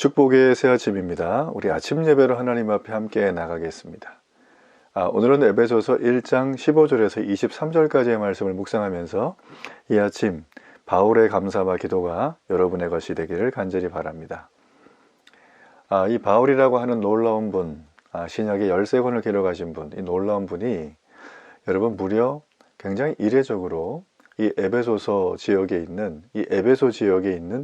축복의 새 아침입니다. 우리 아침 예배로 하나님 앞에 함께 나가겠습니다. 오늘은 에베소서 1장 15절에서 23절까지의 말씀을 묵상하면서 이 아침 바울의 감사와 기도가 여러분의 것이 되기를 간절히 바랍니다. 이 바울이라고 하는 놀라운 분, 신약의 13권을 기록하신 분, 이 놀라운 분이 여러분 무려 굉장히 이례적으로 이 에베소 지역에 있는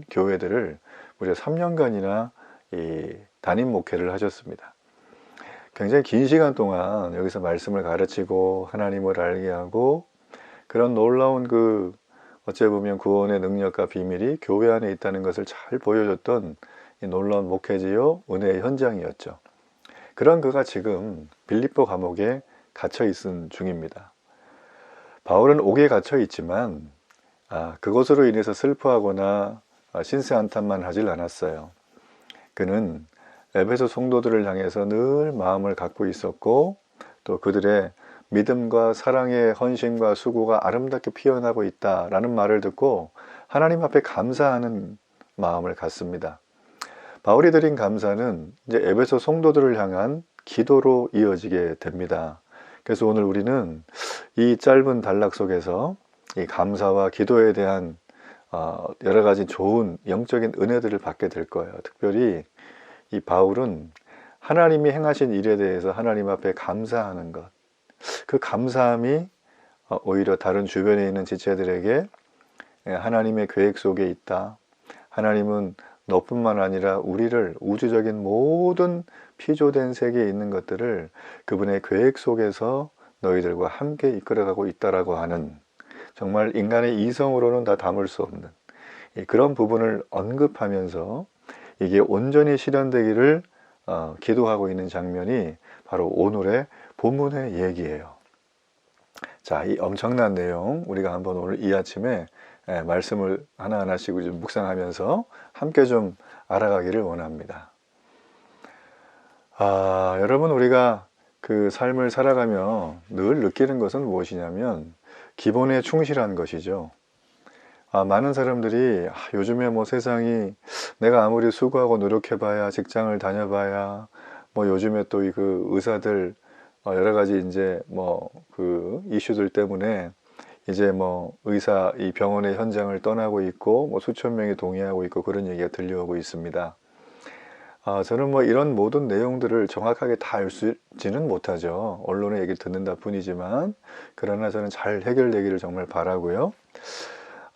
교회들을 무려 3년간이나 이 담임 목회를 하셨습니다. 굉장히 긴 시간 동안 여기서 말씀을 가르치고 하나님을 알게 하고 그런 놀라운 어찌 보면 구원의 능력과 비밀이 교회 안에 있다는 것을 잘 보여줬던 이 놀라운 목회지요 은혜의 현장이었죠. 그런 그가 지금 빌립보 감옥에 갇혀 있은 중입니다. 바울은 옥에 갇혀 있지만 그것으로 인해서 슬퍼하거나 신세한탄만 하질 않았어요. 그는 에베소 성도들을 향해서 늘 마음을 갖고 있었고 또 그들의 믿음과 사랑의 헌신과 수고가 아름답게 피어나고 있다라는 말을 듣고 하나님 앞에 감사하는 마음을 갖습니다. 바울이 드린 감사는 이제 에베소 성도들을 향한 기도로 이어지게 됩니다. 그래서 오늘 우리는 이 짧은 단락 속에서 이 감사와 기도에 대한 여러 가지 좋은 영적인 은혜들을 받게 될 거예요. 특별히 이 바울은 하나님이 행하신 일에 대해서 하나님 앞에 감사하는 것, 그 감사함이 오히려 다른 주변에 있는 지체들에게 하나님의 계획 속에 있다. 하나님은 너뿐만 아니라 우리를 우주적인 모든 피조된 세계에 있는 것들을 그분의 계획 속에서 너희들과 함께 이끌어가고 있다라고 하는 정말 인간의 이성으로는 다 담을 수 없는 그런 부분을 언급하면서 이게 온전히 실현되기를 기도하고 있는 장면이 바로 오늘의 본문의 얘기예요. 자, 이 엄청난 내용 우리가 한번 오늘 이 아침에 말씀을 하나하나씩 좀 묵상하면서 함께 좀 알아가기를 원합니다. 여러분 우리가 그 삶을 살아가며 늘 느끼는 것은 무엇이냐면 기본에 충실한 것이죠. 많은 사람들이 요즘에 세상이 내가 아무리 수고하고 노력해봐야 직장을 다녀봐야 요즘에 또 의사들 여러 가지 이제 이슈들 때문에 이제 의사 이 병원의 현장을 떠나고 있고 수천 명이 동의하고 있고 그런 얘기가 들려오고 있습니다. 저는 이런 모든 내용들을 정확하게 다 알지는 못하죠. 언론의 얘기를 듣는다 뿐이지만 그러나 저는 잘 해결되기를 정말 바라고요.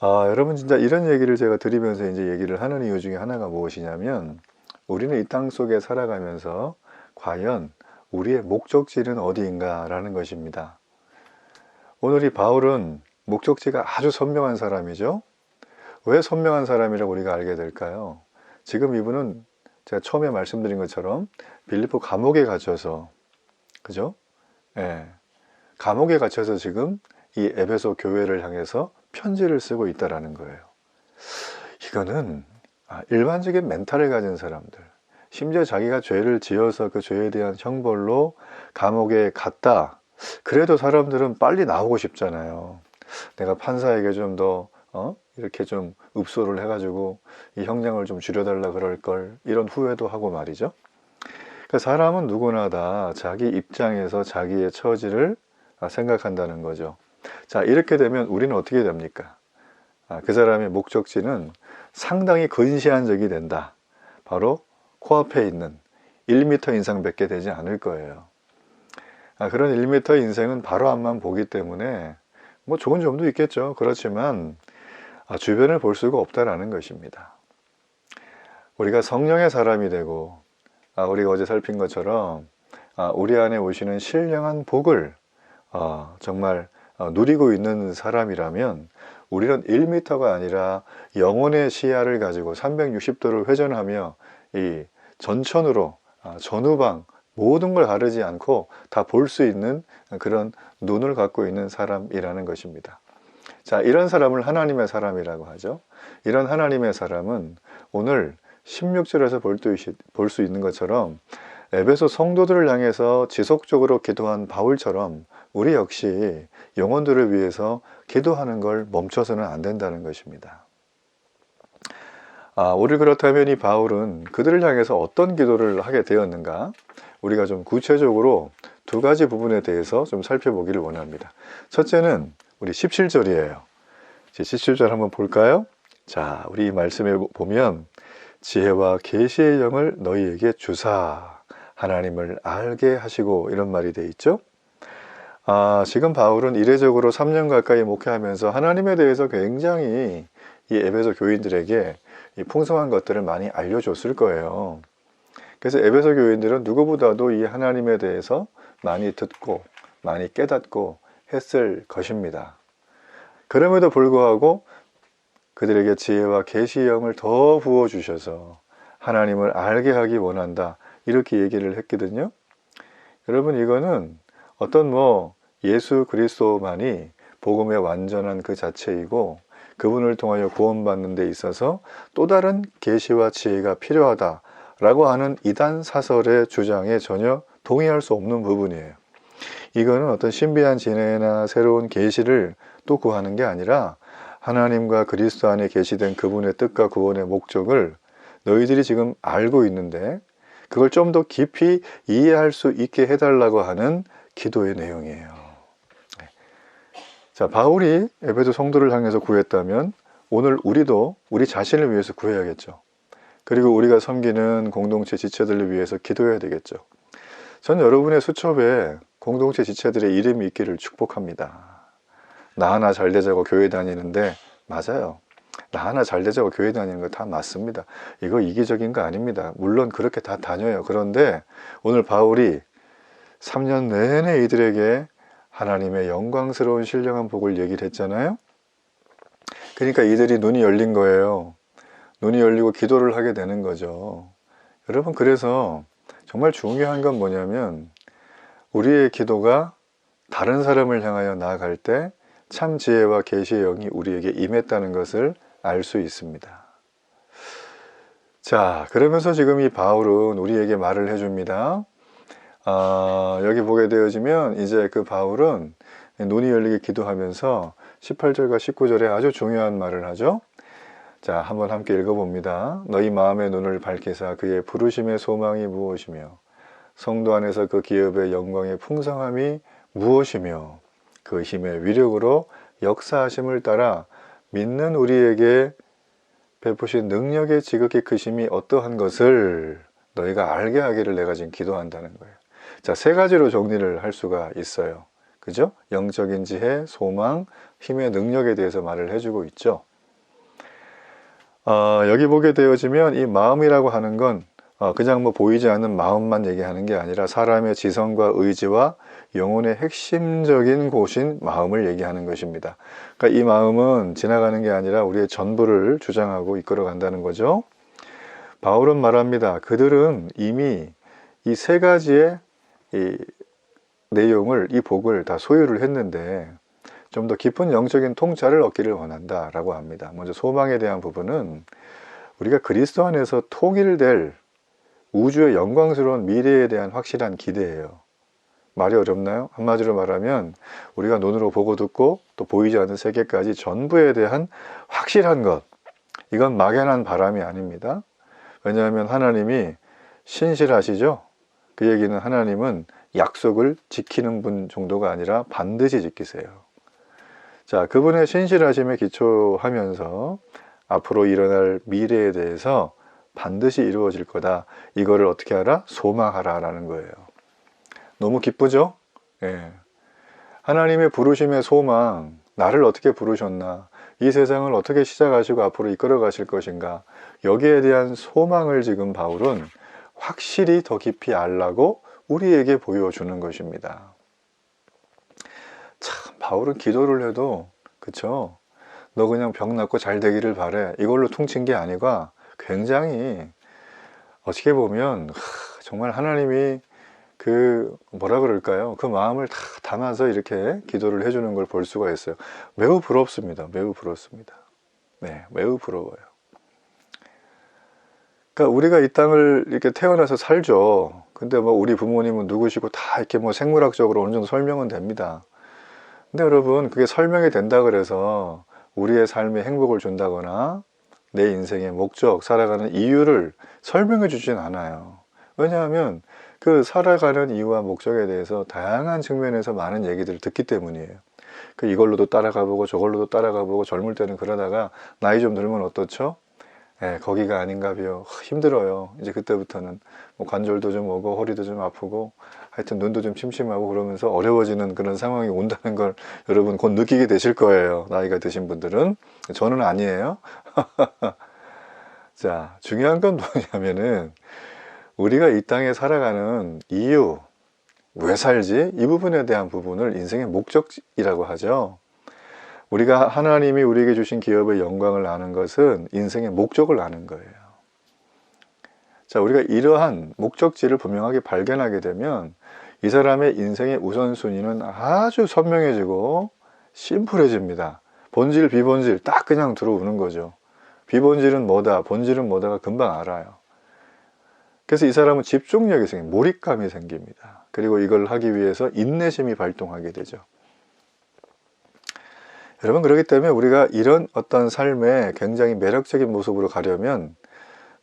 여러분 진짜 이런 얘기를 제가 드리면서 이제 얘기를 하는 이유 중에 하나가 무엇이냐면 우리는 이 땅 속에 살아가면서 과연 우리의 목적지는 어디인가 라는 것입니다. 오늘 이 바울은 목적지가 아주 선명한 사람이죠. 왜 선명한 사람이라고 우리가 알게 될까요? 지금 이분은 제가 처음에 말씀드린 것처럼 빌립보 감옥에 갇혀서 그죠? 감옥에 갇혀서 지금 이 에베소 교회를 향해서 편지를 쓰고 있다라는 거예요. 이거는 일반적인 멘탈을 가진 사람들, 심지어 자기가 죄를 지어서 그 죄에 대한 형벌로 감옥에 갔다. 그래도 사람들은 빨리 나오고 싶잖아요. 내가 판사에게 좀 더 이렇게 좀 읍소를 해가지고 이 형량을 좀 줄여달라 그럴 걸 이런 후회도 하고 말이죠. 그러니까 사람은 누구나 다 자기 입장에서 자기의 처지를 생각한다는 거죠. 자, 이렇게 되면 우리는 어떻게 됩니까? 그 사람의 목적지는 상당히 근시안적이 된다. 바로 코앞에 있는 1m 인상밖에 되지 않을 거예요. 그런 1m 인생은 바로 앞만 보기 때문에 좋은 점도 있겠죠. 그렇지만 주변을 볼 수가 없다라는 것입니다. 우리가 성령의 사람이 되고 우리가 어제 살핀 것처럼 우리 안에 오시는 신령한 복을 정말 누리고 있는 사람이라면 우리는 1m가 아니라 영혼의 시야를 가지고 360도를 회전하며 이 전천으로 전후방 모든 걸 가르지 않고 다 볼 수 있는 그런 눈을 갖고 있는 사람이라는 것입니다. 자, 이런 사람을 하나님의 사람이라고 하죠. 이런 하나님의 사람은 오늘 16절에서 볼 수 있는 것처럼 에베소 성도들을 향해서 지속적으로 기도한 바울처럼 우리 역시 영혼들을 위해서 기도하는 걸 멈춰서는 안 된다는 것입니다. 오늘 그렇다면 이 바울은 그들을 향해서 어떤 기도를 하게 되었는가? 우리가 좀 구체적으로 두 가지 부분에 대해서 좀 살펴보기를 원합니다. 첫째는 우리 17절이에요. 17절 한번 볼까요? 자, 우리 이 말씀에 보면 지혜와 계시의 영을 너희에게 주사 하나님을 알게 하시고 이런 말이 돼 있죠. 지금 바울은 이례적으로 3년 가까이 목회하면서 하나님에 대해서 굉장히 이 에베소 교인들에게 이 풍성한 것들을 많이 알려줬을 거예요. 그래서 에베소 교인들은 누구보다도 이 하나님에 대해서 많이 듣고 많이 깨닫고 했을 것입니다. 그럼에도 불구하고 그들에게 지혜와 계시의 영을 더 부어주셔서 하나님을 알게 하기 원한다, 이렇게 얘기를 했거든요. 여러분, 이거는 어떤 예수 그리스도만이 복음의 완전한 그 자체이고 그분을 통하여 구원받는 데 있어서 또 다른 계시와 지혜가 필요하다라고 하는 이단 사설의 주장에 전혀 동의할 수 없는 부분이에요. 이거는 어떤 신비한 지혜나 새로운 계시를 또 구하는 게 아니라 하나님과 그리스도 안에 계시된 그분의 뜻과 구원의 목적을 너희들이 지금 알고 있는데 그걸 좀 더 깊이 이해할 수 있게 해달라고 하는 기도의 내용이에요. 자, 바울이 에베소 성도를 향해서 구했다면 오늘 우리도 우리 자신을 위해서 구해야겠죠. 그리고 우리가 섬기는 공동체 지체들을 위해서 기도해야 되겠죠. 전 여러분의 수첩에 공동체 지체들의 이름이 있기를 축복합니다. 나 하나 잘 되자고 교회 다니는데, 맞아요. 나 하나 잘 되자고 교회 다니는 거 다 맞습니다. 이거 이기적인 거 아닙니다. 물론 그렇게 다 다녀요. 그런데 오늘 바울이 3년 내내 이들에게 하나님의 영광스러운 신령한 복을 얘기를 했잖아요. 그러니까 이들이 눈이 열린 거예요. 눈이 열리고 기도를 하게 되는 거죠. 여러분, 그래서 정말 중요한 건 뭐냐면 우리의 기도가 다른 사람을 향하여 나아갈 때 참 지혜와 계시의 영이 우리에게 임했다는 것을 알 수 있습니다. 자, 그러면서 지금 이 바울은 우리에게 말을 해줍니다. 여기 보게 되어지면 이제 그 바울은 눈이 열리게 기도하면서 18절과 19절에 아주 중요한 말을 하죠. 자, 한번 함께 읽어봅니다. 너희 마음의 눈을 밝히사 그의 부르심의 소망이 무엇이며 성도 안에서 그 기업의 영광의 풍성함이 무엇이며 그 힘의 위력으로 역사하심을 따라 믿는 우리에게 베푸신 능력의 지극히 크심이 어떠한 것을 너희가 알게 하기를 내가 지금 기도한다는 거예요. 자, 세 가지로 정리를 할 수가 있어요. 그죠? 영적인 지혜, 소망, 힘의 능력에 대해서 말을 해주고 있죠. 여기 보게 되어지면 이 마음이라고 하는 건 그냥 보이지 않는 마음만 얘기하는 게 아니라 사람의 지성과 의지와 영혼의 핵심적인 곳인 마음을 얘기하는 것입니다. 그러니까 이 마음은 지나가는 게 아니라 우리의 전부를 주장하고 이끌어 간다는 거죠. 바울은 말합니다. 그들은 이미 이 세 가지의 이 내용을, 이 복을 다 소유를 했는데 좀 더 깊은 영적인 통찰을 얻기를 원한다라고 합니다. 먼저 소망에 대한 부분은 우리가 그리스도 안에서 통일될 우주의 영광스러운 미래에 대한 확실한 기대예요. 말이 어렵나요? 한마디로 말하면 우리가 눈으로 보고 듣고 또 보이지 않는 세계까지 전부에 대한 확실한 것, 이건 막연한 바람이 아닙니다. 왜냐하면 하나님이 신실하시죠? 그 얘기는 하나님은 약속을 지키는 분 정도가 아니라 반드시 지키세요. 자, 그분의 신실하심에 기초하면서 앞으로 일어날 미래에 대해서 반드시 이루어질 거다. 이거를 어떻게 하라? 소망하라 라는 거예요. 너무 기쁘죠? 예. 하나님의 부르심의 소망, 나를 어떻게 부르셨나? 이 세상을 어떻게 시작하시고 앞으로 이끌어 가실 것인가? 여기에 대한 소망을 지금 바울은 확실히 더 깊이 알라고 우리에게 보여주는 것입니다. 참, 바울은 기도를 해도, 그쵸? 너 그냥 병 낫고 잘 되기를 바래, 이걸로 퉁친 게 아니고 굉장히 어떻게 보면 정말 하나님이 그 뭐라 그럴까요? 그 마음을 다 담아서 이렇게 기도를 해주는 걸 볼 수가 있어요. 매우 부럽습니다. 매우 부럽습니다. 네, 매우 부러워요. 그러니까 우리가 이 땅을 이렇게 태어나서 살죠. 근데 우리 부모님은 누구시고 다 이렇게 생물학적으로 어느 정도 설명은 됩니다. 근데 여러분, 그게 설명이 된다 그래서 우리의 삶에 행복을 준다거나 내 인생의 목적, 살아가는 이유를 설명해 주진 않아요. 왜냐하면 그 살아가는 이유와 목적에 대해서 다양한 측면에서 많은 얘기들을 듣기 때문이에요. 그 이걸로도 따라가 보고 저걸로도 따라가 보고 젊을 때는 그러다가 나이 좀 들면 어떻죠? 거기가 아닌가벼. 힘들어요. 이제 그때부터는 뭐 관절도 좀 오고 허리도 좀 아프고 하여튼 눈도 좀 침침하고 그러면서 어려워지는 그런 상황이 온다는 걸 여러분 곧 느끼게 되실 거예요. 나이가 드신 분들은. 저는 아니에요. 자, 중요한 건 뭐냐면은 우리가 이 땅에 살아가는 이유, 왜 살지? 이 부분에 대한 부분을 인생의 목적이라고 하죠. 우리가 하나님이 우리에게 주신 기업의 영광을 아는 것은 인생의 목적을 아는 거예요. 자, 우리가 이러한 목적지를 분명하게 발견하게 되면 이 사람의 인생의 우선순위는 아주 선명해지고 심플해집니다. 본질, 비본질 딱 그냥 들어오는 거죠. 비본질은 뭐다, 본질은 뭐다가 금방 알아요. 그래서 이 사람은 집중력이 생깁니다. 몰입감이 생깁니다. 그리고 이걸 하기 위해서 인내심이 발동하게 되죠. 여러분, 그렇기 때문에 우리가 이런 어떤 삶의 굉장히 매력적인 모습으로 가려면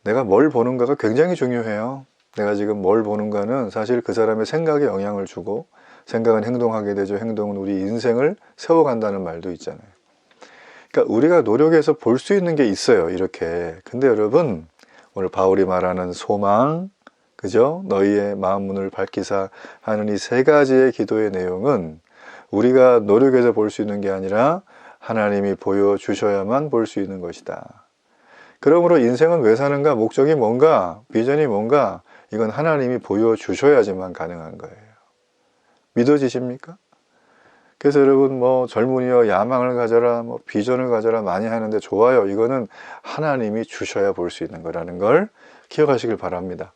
내가 뭘 보는가가 굉장히 중요해요. 내가 지금 뭘 보는가는 사실 그 사람의 생각에 영향을 주고, 생각은 행동하게 되죠. 행동은 우리 인생을 세워간다는 말도 있잖아요. 그러니까 우리가 노력해서 볼 수 있는 게 있어요, 이렇게. 근데 여러분, 오늘 바울이 말하는 소망, 그죠? 너희의 마음 문을 밝히사 하는 이 세 가지의 기도의 내용은 우리가 노력해서 볼 수 있는 게 아니라 하나님이 보여주셔야만 볼 수 있는 것이다. 그러므로 인생은 왜 사는가? 목적이 뭔가? 비전이 뭔가? 이건 하나님이 보여주셔야지만 가능한 거예요. 믿어지십니까? 그래서 여러분 뭐 젊은이여 야망을 가져라, 뭐 비전을 가져라 많이 하는데 좋아요. 이거는 하나님이 주셔야 볼 수 있는 거라는 걸 기억하시길 바랍니다.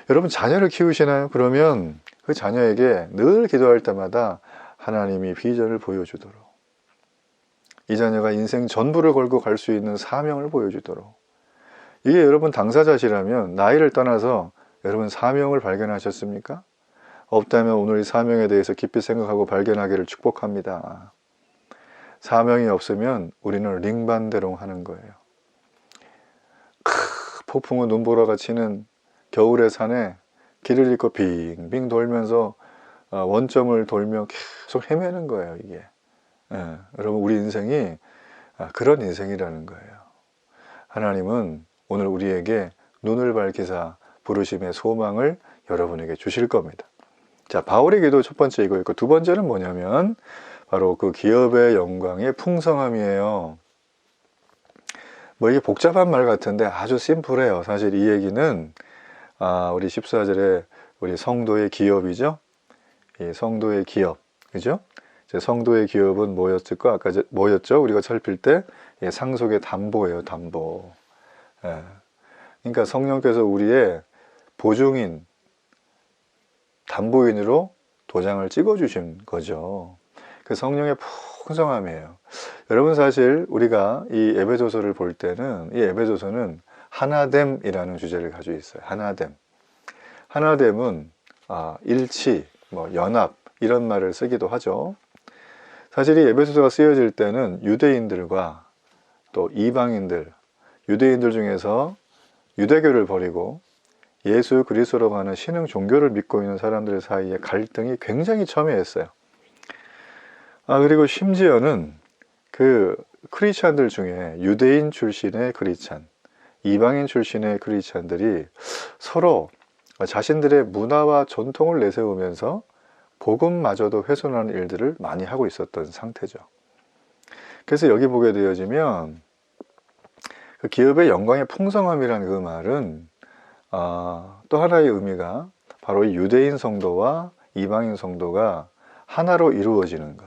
여러분 자녀를 키우시나요? 그러면 그 자녀에게 늘 기도할 때마다 하나님이 비전을 보여주도록, 이 자녀가 인생 전부를 걸고 갈 수 있는 사명을 보여주도록. 이게 여러분 당사자시라면 나이를 떠나서 여러분 사명을 발견하셨습니까? 없다면 오늘 이 사명에 대해서 깊이 생각하고 발견하기를 축복합니다. 사명이 없으면 우리는 링반대롱 하는 거예요. 폭풍우 눈보라가 치는 겨울의 산에 길을 잃고 빙빙 돌면서 원점을 돌며 계속 헤매는 거예요, 이게. 여러분, 우리 인생이 그런 인생이라는 거예요. 하나님은 오늘 우리에게 눈을 밝히사 부르심의 소망을 여러분에게 주실 겁니다. 자, 바울의 기도 첫 번째 이거였고, 두 번째는 뭐냐면 바로 그 기업의 영광의 풍성함이에요. 뭐 이게 복잡한 말 같은데 아주 심플해요. 사실 이 얘기는 우리 14절에 우리 성도의 기업이죠. 이 성도의 기업, 그죠? 성도의 기업은 뭐였을까? 아까 뭐였죠? 우리가 살필 때 상속의 담보예요, 담보. 그러니까 성령께서 우리의 보증인, 담보인으로 도장을 찍어주신 거죠. 그 성령의 풍성함이에요. 여러분, 사실 우리가 이 에베소서를 볼 때는 이 에베소서는 하나됨이라는 주제를 가지고 있어요. 하나됨. 하나됨은 일치, 뭐 연합 이런 말을 쓰기도 하죠. 사실 이 에베소서가 쓰여질 때는 유대인들과 또 이방인들, 유대인들 중에서 유대교를 버리고 예수 그리스도로 가는 신흥 종교를 믿고 있는 사람들 사이에 갈등이 굉장히 첨예했어요. 그리고 심지어는 그 크리스찬들 중에 유대인 출신의 크리스찬, 이방인 출신의 크리스찬들이 서로 자신들의 문화와 전통을 내세우면서 복음마저도 훼손하는 일들을 많이 하고 있었던 상태죠. 그래서 여기 보게 되어지면 그 기업의 영광의 풍성함이라는 그 말은 또 하나의 의미가 바로 이 유대인 성도와 이방인 성도가 하나로 이루어지는 것,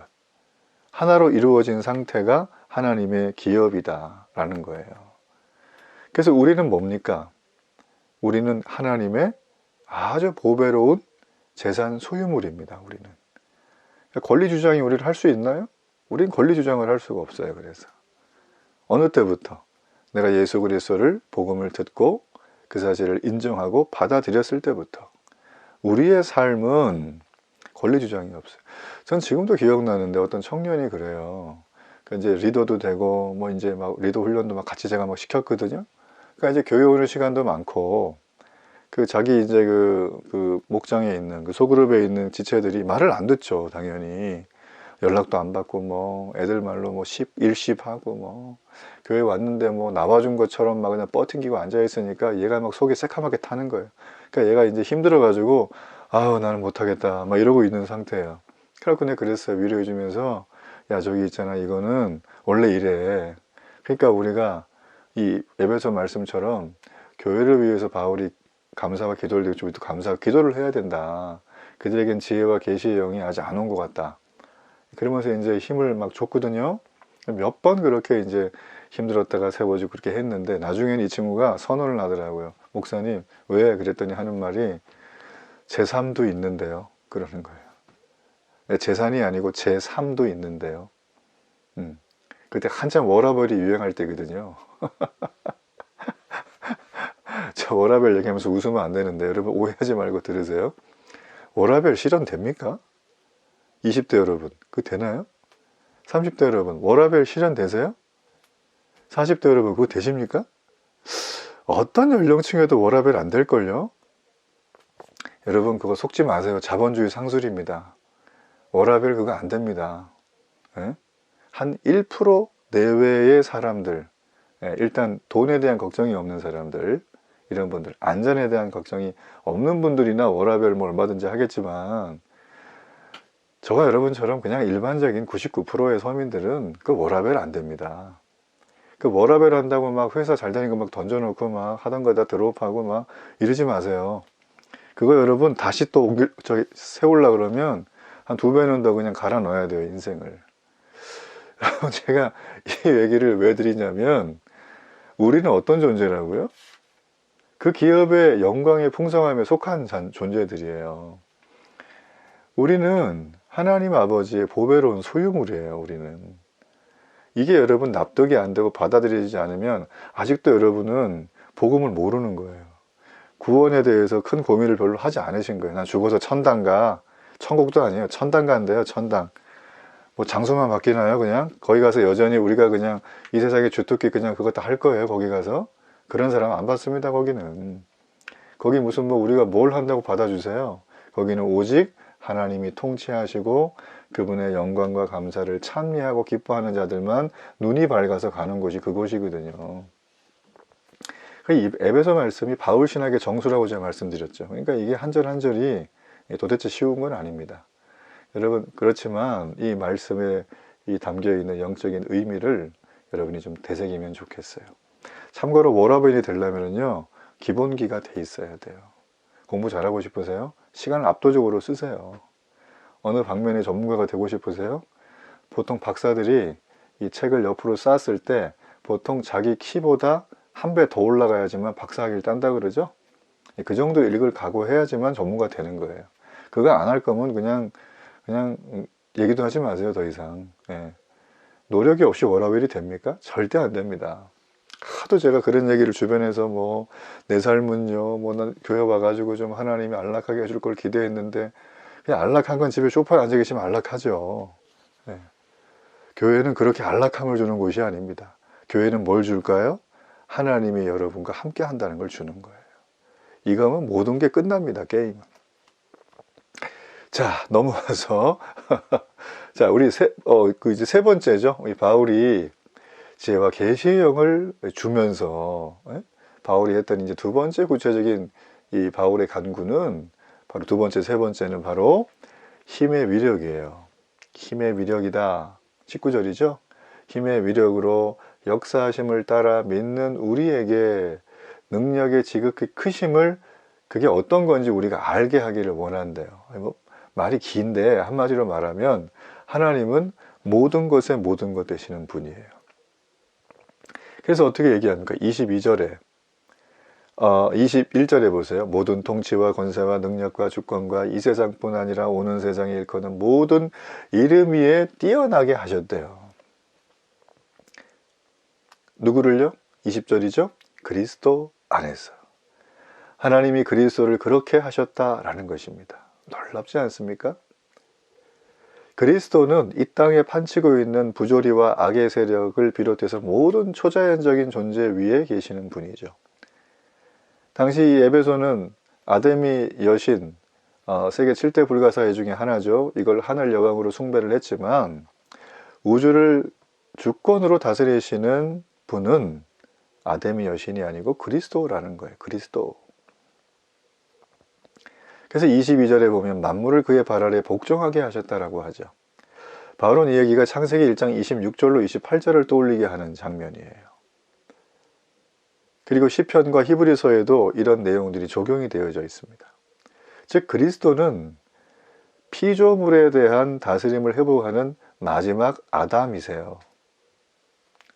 하나로 이루어진 상태가 하나님의 기업이다라는 거예요. 그래서 우리는 뭡니까? 우리는 하나님의 아주 보배로운 재산 소유물입니다. 우리는. 권리 주장이 우리를 할 수 있나요? 우린 권리 주장을 할 수가 없어요. 그래서 어느 때부터 내가 예수 그리스도를 복음을 듣고 그 사실을 인정하고 받아들였을 때부터 우리의 삶은 권리 주장이 없어요. 전 지금도 기억나는데 어떤 청년이 그래요. 이제 리더도 되고 뭐 이제 막 리더 훈련도 막 같이 제가 막 시켰거든요. 그러니까 이제 교회 오는 시간도 많고 그 자기 이제 그 목장에 있는 그 소그룹에 있는 지체들이 말을 안 듣죠, 당연히. 연락도 안 받고 뭐 애들 말로 뭐 일십하고 뭐 교회 왔는데 뭐 나와준 것처럼 막 그냥 뻗팅기고 앉아 있으니까 얘가 막 속이 새카맣게 타는 거예요. 그러니까 얘가 이제 힘들어 가지고 아우 나는 못하겠다 막 이러고 있는 상태예요. 그래갖고 내가 그랬어요. 위로해 주면서 야 저기 있잖아, 이거는 원래 이래. 그러니까 우리가 이 에베소 말씀처럼 교회를 위해서 바울이 감사와 기도를 드리고 우리도 감사와 기도를 해야 된다. 그들에겐 지혜와 계시의 영이 아직 안 온 것 같다. 그러면서 이제 힘을 막 줬거든요. 몇 번 그렇게 이제 힘들었다가 세워지고 그렇게 했는데 나중에는 이 친구가 선언을 하더라고요. 목사님 왜 그랬더니 하는 말이 제3도 있는데요. 그러는 거예요. 재산이 아니고 제3도 있는데요. 그때 한참 워라벨이 유행할 때거든요. 저 워라벨 얘기하면서 웃으면 안 되는데 여러분 오해하지 말고 들으세요. 워라벨 실현됩니까? 20대 여러분 그거 되나요? 30대 여러분 워라벨 실현되세요? 40대 여러분 그거 되십니까? 어떤 연령층에도 워라벨 안 될걸요? 여러분 그거 속지 마세요. 자본주의 상술입니다. 워라벨 그거 안 됩니다. 예? 한 1% 내외의 사람들, 일단 돈에 대한 걱정이 없는 사람들, 이런 분들, 안전에 대한 걱정이 없는 분들이나 워라벨 뭐 얼마든지 하겠지만 저가 여러분처럼 그냥 일반적인 99%의 서민들은 그 워라벨 안 됩니다. 그 워라벨 한다고 막 회사 잘 되는 거 막 던져놓고 막 하던 거 다 드롭하고 막 이러지 마세요. 그거 여러분 다시 또 세우려 그러면 한 2배는 더 그냥 갈아 넣어야 돼요, 인생을. 제가 이 얘기를 왜 드리냐면 우리는 어떤 존재라고요? 그 기업의 영광의 풍성함에 속한 존재들이에요. 우리는 하나님 아버지의 보배로운 소유물이에요. 우리는 이게 여러분 납득이 안 되고 받아들이지 않으면 아직도 여러분은 복음을 모르는 거예요. 구원에 대해서 큰 고민을 별로 하지 않으신 거예요. 난 죽어서 천당 가. 천국도 아니에요. 천당 간대요. 천당. 뭐 장소만 바뀌나요? 그냥 거기 가서 여전히 우리가 그냥 이 세상의 주특기 그냥 그거 다 할 거예요. 거기 가서 그런 사람 안 받습니다. 거기는 거기 무슨 뭐 우리가 뭘 한다고 받아주세요. 거기는 오직 하나님이 통치하시고 그분의 영광과 감사를 찬미하고 기뻐하는 자들만 눈이 밝아서 가는 곳이 그곳이거든요. 이 에베소 말씀이 바울 신학의 정수라고 제가 말씀드렸죠. 그러니까 이게 한 절 한 절이 도대체 쉬운 건 아닙니다. 여러분 그렇지만 이 말씀에 이 담겨있는 영적인 의미를 여러분이 좀 되새기면 좋겠어요. 참고로 워라벨이 되려면요 기본기가 돼 있어야 돼요. 공부 잘하고 싶으세요? 시간을 압도적으로 쓰세요. 어느 방면의 전문가가 되고 싶으세요? 보통 박사들이 이 책을 옆으로 쌓았을 때 보통 자기 키보다 1배 더 올라가야지만 박사학위를 딴다 그러죠? 그 정도 읽을 각오해야지만 전문가 되는 거예요. 그거 안 할 거면 그냥 얘기도 하지 마세요. 더 이상. 노력이 없이 워라벨이 됩니까? 절대 안 됩니다. 하도 제가 그런 얘기를 주변에서 뭐 내 삶은요 뭐 난 교회 와가지고 좀 하나님이 안락하게 해줄 걸 기대했는데 그냥 안락한 건 집에 소파에 앉아 계시면 안락하죠. 교회는 그렇게 안락함을 주는 곳이 아닙니다. 교회는 뭘 줄까요? 하나님이 여러분과 함께 한다는 걸 주는 거예요. 이거면 모든 게 끝납니다. 게임은. 자 넘어와서 자 우리 이제 세 번째죠. 이 바울이 지혜와 계시의 영을 주면서 바울이 했던 이제 두 번째 구체적인 이 바울의 간구는 바로 두 번째, 세 번째는 바로 힘의 위력이에요. 힘의 위력이다. 19절이죠. 힘의 위력으로 역사하심을 따라 믿는 우리에게 능력의 지극히 크심을 그게 어떤 건지 우리가 알게 하기를 원한대요. 뭐 말이 긴데 한마디로 말하면 하나님은 모든 것에 모든 것 되시는 분이에요. 그래서 어떻게 얘기합니까? 22절에 21절에 보세요. 모든 통치와 권세와 능력과 주권과 이 세상뿐 아니라 오는 세상에 일컫는 모든 이름 위에 뛰어나게 하셨대요. 누구를요? 20절이죠. 그리스도 안에서. 하나님이 그리스도를 그렇게 하셨다라는 것입니다. 놀랍지 않습니까? 그리스도는 이 땅에 판치고 있는 부조리와 악의 세력을 비롯해서 모든 초자연적인 존재 위에 계시는 분이죠. 당시 에베소는 아데미 여신, 세계 7대 불가사의 중에 하나죠. 이걸 하늘 여왕으로 숭배를 했지만 우주를 주권으로 다스리시는 분은 아데미 여신이 아니고 그리스도라는 거예요. 그리스도. 그래서 22절에 보면 만물을 그의 발 아래 복종하게 하셨다라고 하죠. 바울은 이 얘기가 창세기 1장 26절로 28절을 떠올리게 하는 장면이에요. 그리고 시편과 히브리서에도 이런 내용들이 적용이 되어져 있습니다. 즉 그리스도는 피조물에 대한 다스림을 회복하는 마지막 아담이세요.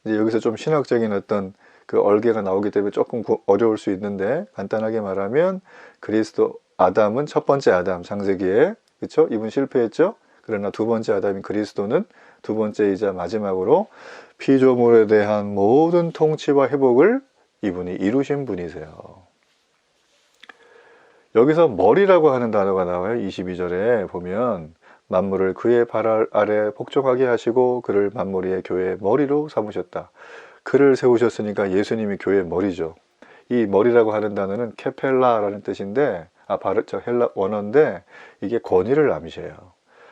이제 여기서 좀 신학적인 어떤 그 얼개가 나오기 때문에 조금 어려울 수 있는데 간단하게 말하면 그리스도 아담은 첫 번째 아담 창세기에 그렇죠? 이분 실패했죠? 그러나 두 번째 아담인 그리스도는 두 번째이자 마지막으로 피조물에 대한 모든 통치와 회복을 이분이 이루신 분이세요. 여기서 머리라고 하는 단어가 나와요. 22절에 보면 만물을 그의 발 아래 복종하게 하시고 그를 만물 위의 교회의 머리로 삼으셨다. 그를 세우셨으니까 예수님이 교회의 머리죠. 이 머리라고 하는 단어는 케펠라라는 뜻인데 저 헬라 원어인데 이게 권위를 암시해요.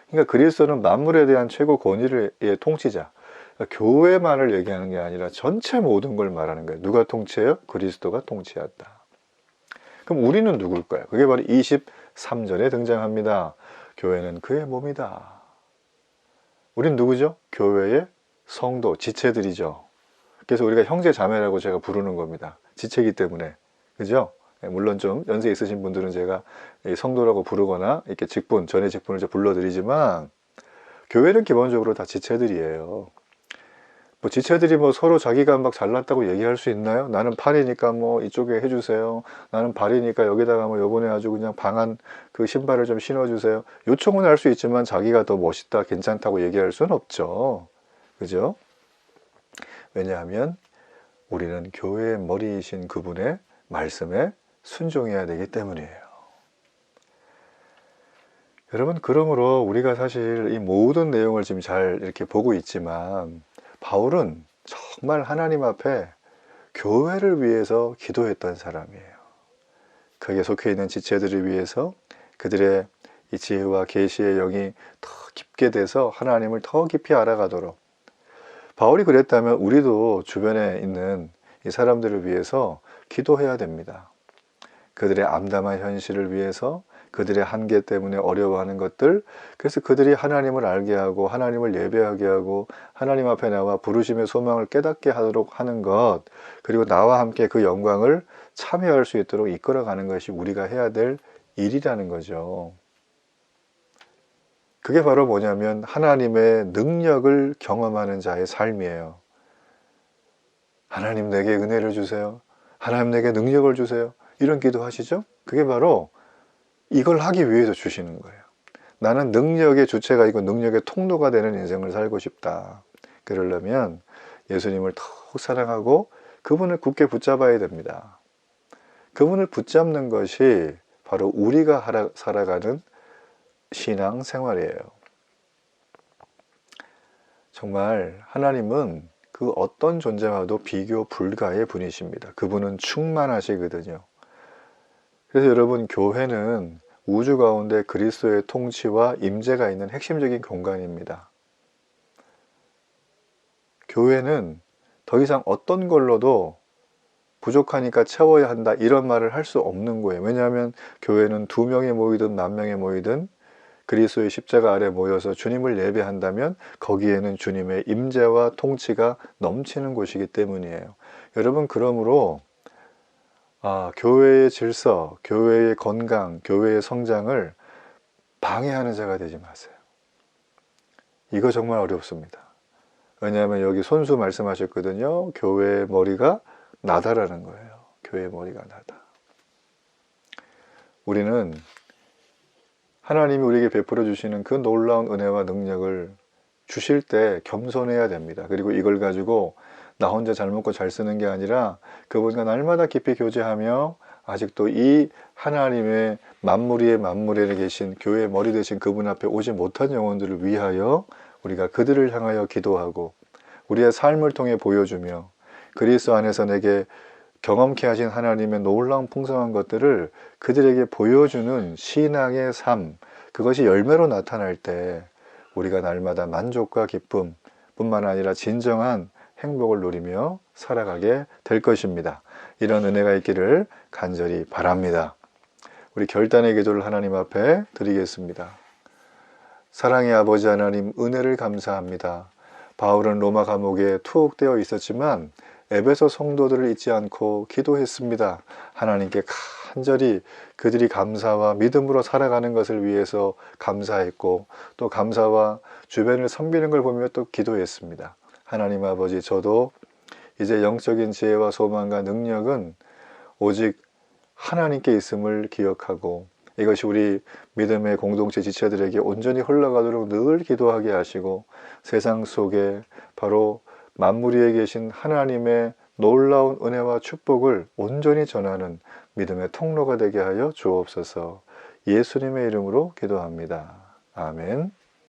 그러니까 그리스도는 만물에 대한 최고 권위의 통치자. 그러니까 교회만을 얘기하는 게 아니라 전체 모든 걸 말하는 거예요. 누가 통치해요? 그리스도가 통치한다. 그럼 우리는 누굴까요? 그게 바로 23절에 등장합니다. 교회는 그의 몸이다. 우린 누구죠? 교회의 성도, 지체들이죠. 그래서 우리가 형제 자매라고 제가 부르는 겁니다. 지체이기 때문에. 그죠? 물론 좀 연세 있으신 분들은 제가 성도라고 부르거나 이렇게 직분, 전의 직분을 불러드리지만 교회는 기본적으로 다 지체들이에요. 뭐 지체들이 뭐 서로 자기가 막 잘났다고 얘기할 수 있나요? 나는 팔이니까 뭐 이쪽에 해주세요. 나는 발이니까 여기다가 뭐 요번에 아주 그냥 방한 그 신발을 좀 신어주세요. 요청은 할 수 있지만 자기가 더 멋있다, 괜찮다고 얘기할 수는 없죠. 그죠? 왜냐하면 우리는 교회의 머리이신 그분의 말씀에 순종해야 되기 때문이에요. 여러분, 그러므로 우리가 사실 이 모든 내용을 지금 잘 이렇게 보고 있지만 바울은 정말 하나님 앞에 교회를 위해서 기도했던 사람이에요. 거기에 속해 있는 지체들을 위해서 그들의 이 지혜와 계시의 영이 더 깊게 돼서 하나님을 더 깊이 알아가도록 바울이 그랬다면 우리도 주변에 있는 이 사람들을 위해서 기도해야 됩니다. 그들의 암담한 현실을 위해서 그들의 한계 때문에 어려워하는 것들, 그래서 그들이 하나님을 알게 하고 하나님을 예배하게 하고 하나님 앞에 나와 부르심의 소망을 깨닫게 하도록 하는 것, 그리고 나와 함께 그 영광을 참여할 수 있도록 이끌어가는 것이 우리가 해야 될 일이라는 거죠. 그게 바로 뭐냐면 하나님의 능력을 경험하는 자의 삶이에요. 하나님 내게 은혜를 주세요. 하나님 내게 능력을 주세요. 이런 기도 하시죠? 그게 바로 이걸 하기 위해서 주시는 거예요. 나는 능력의 주체가 있고 능력의 통로가 되는 인생을 살고 싶다. 그러려면 예수님을 더욱 사랑하고 그분을 굳게 붙잡아야 됩니다. 그분을 붙잡는 것이 바로 우리가 살아가는 신앙 생활이에요. 정말 하나님은 그 어떤 존재와도 비교 불가의 분이십니다. 그분은 충만하시거든요. 그래서 여러분, 교회는 우주 가운데 그리스도의 통치와 임재가 있는 핵심적인 공간입니다. 교회는 더 이상 어떤 걸로도 부족하니까 채워야 한다 이런 말을 할 수 없는 거예요. 왜냐하면 교회는 2명이 모이든 10,000명이 모이든 그리스도의 십자가 아래 모여서 주님을 예배한다면 거기에는 주님의 임재와 통치가 넘치는 곳이기 때문이에요. 여러분, 그러므로 교회의 질서, 교회의 건강, 교회의 성장을 방해하는 자가 되지 마세요. 이거 정말 어렵습니다. 왜냐하면 여기 손수 말씀하셨거든요. 교회의 머리가 나다라는 거예요. 교회의 머리가 나다. 우리는 하나님이 우리에게 베풀어 주시는 그 놀라운 은혜와 능력을 주실 때 겸손해야 됩니다. 그리고 이걸 가지고 나 혼자 잘 먹고 잘 쓰는 게 아니라 그분과 날마다 깊이 교제하며 아직도 이 하나님의 만무리의 만물에 계신 교회의 머리 되신 그분 앞에 오지 못한 영혼들을 위하여 우리가 그들을 향하여 기도하고 우리의 삶을 통해 보여주며 그리스도 안에서 내게 경험케 하신 하나님의 놀라운 풍성한 것들을 그들에게 보여주는 신앙의 삶, 그것이 열매로 나타날 때 우리가 날마다 만족과 기쁨 뿐만 아니라 진정한 행복을 누리며 살아가게 될 것입니다. 이런 은혜가 있기를 간절히 바랍니다. 우리 결단의 기도를 하나님 앞에 드리겠습니다. 사랑의 아버지 하나님, 은혜를 감사합니다. 바울은 로마 감옥에 투옥되어 있었지만 에베소 성도들을 잊지 않고 기도했습니다. 하나님께 간절히 그들이 감사와 믿음으로 살아가는 것을 위해서 감사했고 또 감사와 주변을 섬기는 걸 보며 또 기도했습니다. 하나님 아버지, 저도 이제 영적인 지혜와 소망과 능력은 오직 하나님께 있음을 기억하고 이것이 우리 믿음의 공동체 지체들에게 온전히 흘러가도록 늘 기도하게 하시고 세상 속에 바로 만물 위에 계신 하나님의 놀라운 은혜와 축복을 온전히 전하는 믿음의 통로가 되게 하여 주옵소서. 예수님의 이름으로 기도합니다. 아멘.